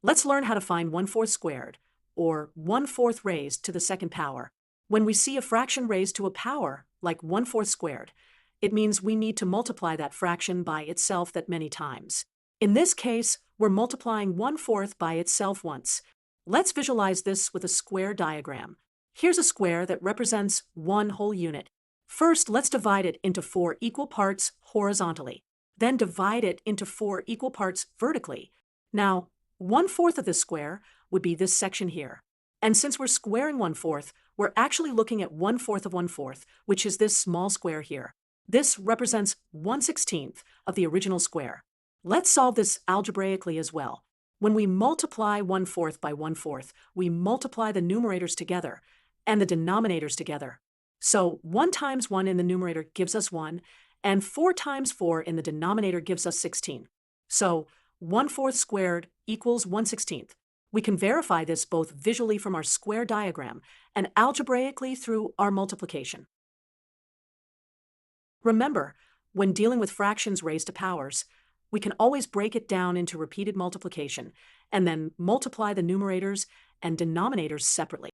Let's learn how to find 1/4 squared, or 1/4 raised to the second power. When we see a fraction raised to a power, like 1/4 squared, it means we need to multiply that fraction by itself that many times. In this case, we're multiplying 1/4 by itself once. Let's visualize this with a square diagram. Here's a square that represents one whole unit. First, let's divide it into 4 equal parts horizontally. Then divide it into 4 equal parts vertically. Now, 1/4 of this square would be this section here. And since we're squaring 1/4, we're actually looking at 1/4 of 1/4, which is this small square here. This represents 1/16 of the original square. Let's solve this algebraically as well. When we multiply 1/4 by 1/4, we multiply the numerators together and the denominators together. So 1 times 1 in the numerator gives us 1, and 4 times 4 in the denominator gives us 16. So 1/4 squared equals 1/16. We can verify this both visually from our square diagram and algebraically through our multiplication. Remember, when dealing with fractions raised to powers, we can always break it down into repeated multiplication and then multiply the numerators and denominators separately.